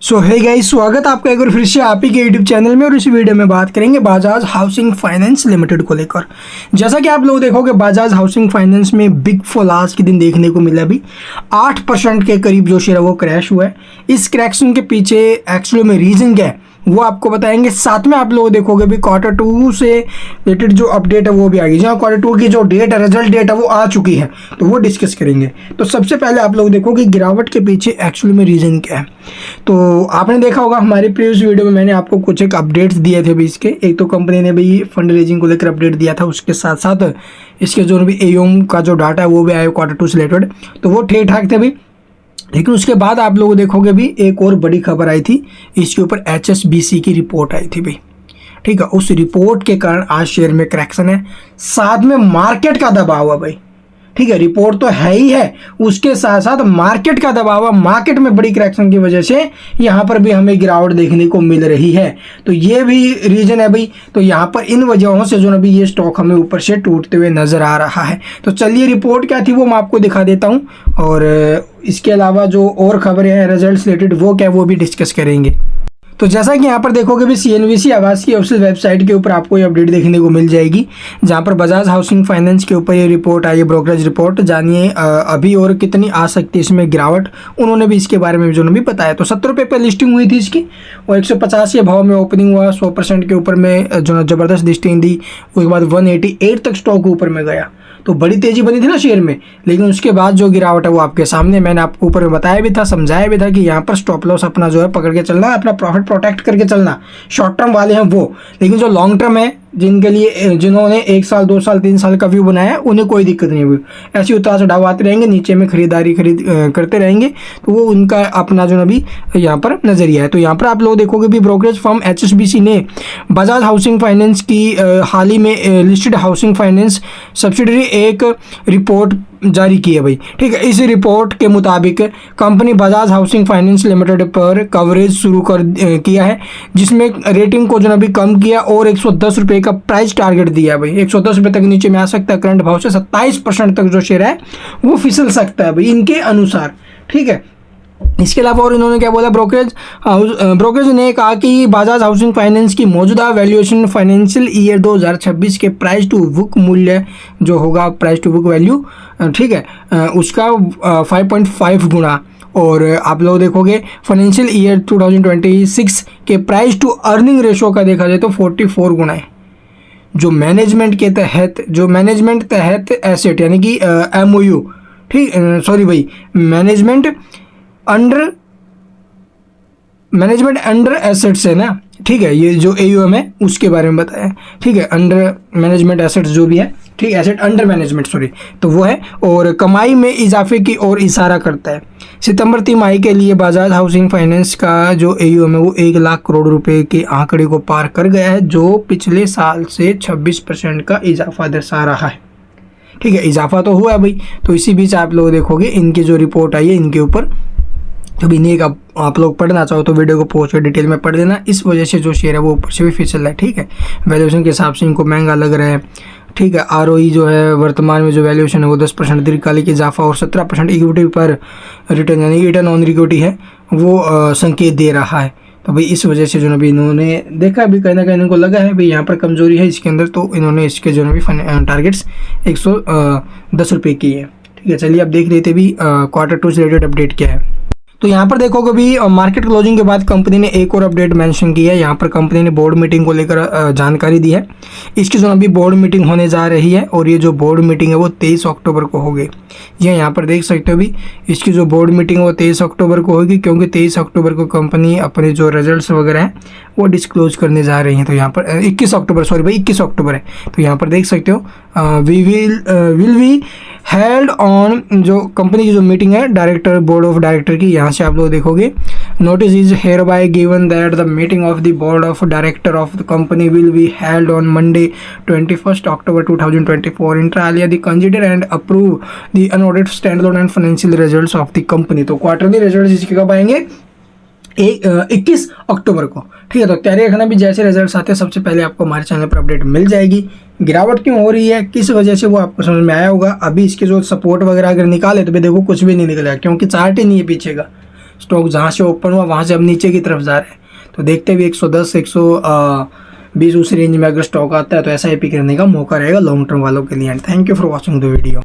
सो hey guys, स्वागत आपका एक बार फिर से आप ही के यूट्यूब चैनल में। और इस वीडियो में बात करेंगे बजाज हाउसिंग फाइनेंस लिमिटेड को लेकर। जैसा कि आप लोग देखोगे, बजाज हाउसिंग फाइनेंस में बिग फॉल आज के दिन देखने को मिला। अभी 8% के करीब जो शेयर है वो क्रैश हुआ है। इस क्रैक्शन के पीछे एक्चुअली में रीजन क्या है वो आपको बताएंगे। साथ में आप लोग देखोगे भी Q2 से रिलेटेड जो अपडेट है वो भी आ गई। जहाँ Q2 की जो डेट है, रिजल्ट डेट है वो आ चुकी है, तो वो डिस्कस करेंगे। तो सबसे पहले आप लोग देखोगे गिरावट के पीछे एक्चुअली में रीज़न क्या है। तो आपने देखा होगा हमारी प्रीवियस वीडियो में मैंने आपको कुछ एक अपडेट्स दिए थे भी इसके। एक तो कंपनी ने भी फंड रेजिंग को लेकर अपडेट दिया था, उसके साथ साथ इसके जो भी एयूएम का जो डाटा है वो भी आया Q2 से रिलेटेड, तो वो ठीक ठाक थे भी। लेकिन उसके बाद आप लोग देखोगे भी एक और बड़ी खबर आई थी, इसके ऊपर HSBC की रिपोर्ट आई थी भाई। ठीक है, उस रिपोर्ट के कारण आज शेयर में क्रैक्शन है, साथ में मार्केट का दबाव है भाई। ठीक है, रिपोर्ट तो है ही है, उसके साथ साथ मार्केट का दबाव है। मार्केट में बड़ी क्रैक्शन की वजह से यहाँ पर भी हमें गिरावट देखने को मिल रही है, तो ये भी रीजन है भाई। तो यहाँ पर इन वजहों से जो अभी ये स्टॉक हमें ऊपर से टूटते हुए नजर आ रहा है। तो चलिए रिपोर्ट क्या थी वो मैं आपको दिखा देता हूँ, और इसके अलावा जो और खबरें हैं रिजल्ट रिलेटेड वो क्या वो भी डिस्कस करेंगे। तो जैसा कि यहाँ पर देखोगे भी CNBC आवास की ऑफिशियल वेबसाइट के ऊपर आपको ये अपडेट देखने को मिल जाएगी, जहाँ पर बजाज हाउसिंग फाइनेंस के ऊपर ये रिपोर्ट आई है, ब्रोकरेज रिपोर्ट। जानिए अभी और कितनी आ सकती है इसमें गिरावट, उन्होंने भी इसके बारे में जो भी बताया। तो 70 रुपये पर लिस्टिंग हुई थी इसकी, और 150 के भाव में ओपनिंग हुआ। 100% के ऊपर में जो ज़बरदस्त लिस्टिंग दी, उसके बाद 188 तक स्टॉक ऊपर में गया, तो बड़ी तेजी बनी थी ना शेयर में। लेकिन उसके बाद जो गिरावट है वो आपके सामने, मैंने आपको ऊपर में बताया भी था, समझाया भी था कि यहाँ पर स्टॉप लॉस अपना जो है पकड़ के चलना, अपना प्रॉफिट प्रोटेक्ट करके चलना। शॉर्ट टर्म वाले हैं वो, लेकिन जो लॉन्ग टर्म है, जिनके लिए जिन्होंने 1 साल 2 साल 3 साल का व्यू बनाया है, उन्हें कोई दिक्कत नहीं हुई। ऐसे उतार चढ़ाव आते रहेंगे, नीचे में खरीदारी करते रहेंगे, तो वो उनका अपना जो अभी यहाँ पर नज़रिया है। तो यहाँ पर आप लोग देखोगे भी ब्रोकरेज फर्म HSBC ने बजाज हाउसिंग फाइनेंस की हाल ही में लिस्टेड हाउसिंग फाइनेंस सब्सिडरी एक रिपोर्ट जारी की है भाई। ठीक है, इस रिपोर्ट के मुताबिक company Bajaj housing finance limited पर कवरेज शुरू किया है, जिसमें रेटिंग को जो अभी कम किया और 110 रुपये का प्राइस टारगेट दिया है भाई। 110 रुपये तक नीचे में आ सकता है, करंट भाव से 27% तक जो शेयर है वो फिसल सकता है भाई इनके अनुसार। ठीक है, इसके अलावा और इन्होंने क्या बोला, ब्रोकरेज ने कहा कि बजाज हाउसिंग फाइनेंस की मौजूदा वैल्यूएशन फाइनेंशियल ईयर 2026 के प्राइस टू बुक मूल्य जो होगा, प्राइस टू बुक वैल्यू, ठीक है, उसका 5.5 गुना। और आप लोग देखोगे फाइनेंशियल ईयर 2026 के प्राइस टू अर्निंग रेशो का देखा जाए तो 44 गुना है। जो मैनेजमेंट तहत एसेट यानी कि MOU, ठीक, सॉरी भाई, मैनेजमेंट अंडर एसेट्स है ना। ठीक है, ये जो AUM है उसके बारे में बताया। ठीक है, अंडर मैनेजमेंट एसेट्स जो भी है, ठीक, एसेट अंडर मैनेजमेंट सॉरी, तो वो है। और कमाई में इजाफे की ओर इशारा करता है। सितंबर तिमाही के लिए बजाज हाउसिंग फाइनेंस का जो AUM है वो 1 लाख करोड़ रुपए के आंकड़े को पार कर गया है, जो पिछले साल से 26% का इजाफा दर्शा रहा है। ठीक है, इजाफा तो हुआ है भाई। तो इसी बीच आप लोग देखोगे इनकी जो रिपोर्ट आई है इनके ऊपर, तो भी नहीं आप लोग पढ़ना चाहो तो वीडियो को पहुँच कर डिटेल में पढ़ देना। इस वजह से जो शेयर है वो ऊपर से भी फिसल रहा है। ठीक है, वैल्यूएशन के हिसाब से इनको महंगा लग रहा है। ठीक है, ROE जो है वर्तमान में जो वैल्यूएशन है वो 10% दीर्घकालिक इजाफा और 17% इक्विटी पर रिटर्न यानी रिटर्न ऑन इक्विटी है वो संकेत दे रहा है। तो भाई इस वजह से जो अभी इन्होंने देखा अभी कहीं ना कहीं इनको लगा है भाई यहाँ पर कमजोरी है इसके अंदर, तो इन्होंने इसके जो भी टारगेट्स 110 रुपये की है। ठीक है, चलिए अब देख लेते भी Q2 से रिलेटेड अपडेट क्या है। तो यहाँ पर देखोगे भी मार्केट क्लोजिंग के बाद कंपनी ने एक और अपडेट मेंशन की है। यहाँ पर कंपनी ने बोर्ड मीटिंग को लेकर जानकारी दी है। इसकी जो अभी बोर्ड मीटिंग होने जा रही है, और ये जो बोर्ड मीटिंग है वो 23 अक्टूबर को होगी। ये यहाँ पर देख सकते हो भी इसकी जो बोर्ड मीटिंग है वो 23 अक्टूबर को होगी, क्योंकि 23 अक्टूबर को कंपनी अपने जो रिजल्ट्स वगैरह हैं वो डिस्क्लोज करने जा रही हैं। तो यहाँ पर 21 अक्टूबर है। तो यहाँ पर देख सकते हो विल बी हेल्ड ऑन, जो कंपनी की जो मीटिंग है डायरेक्टर बोर्ड ऑफ डायरेक्टर की, यहाँ से आप लोग देखोगे notice is here bye given that the meeting of the board of director of the company will be held on Monday 21 October 2024 inter Alia the consider and approve the unaudited standalone and financial results of the company. तो quarterly results इसके कब आएंगे? 21 अक्टूबर को। ठीक है, तो तैयारी रखना भी, जैसे रिजल्ट्स आते हैं सबसे पहले आपको हमारे चैनल पर अपडेट मिल जाएगी। गिरावट क्यों हो रही है, किस वजह से, वो आपको समझ में आया होगा। अभी इसके जो सपोर्ट वगैरह अगर निकाले तो भी देखो कुछ भी नहीं निकला, क्योंकि चार्ट ही नहीं है पीछे का। स्टॉक जहाँ से ओपन हुआ वहाँ से अब नीचे की तरफ जा रहे हैं, तो देखते हुए 110 120 उस रेंज में अगर स्टॉक आता है तो SIP करने का मौका रहेगा लॉन्ग टर्म वालों के लिए। And thank you for watching the video.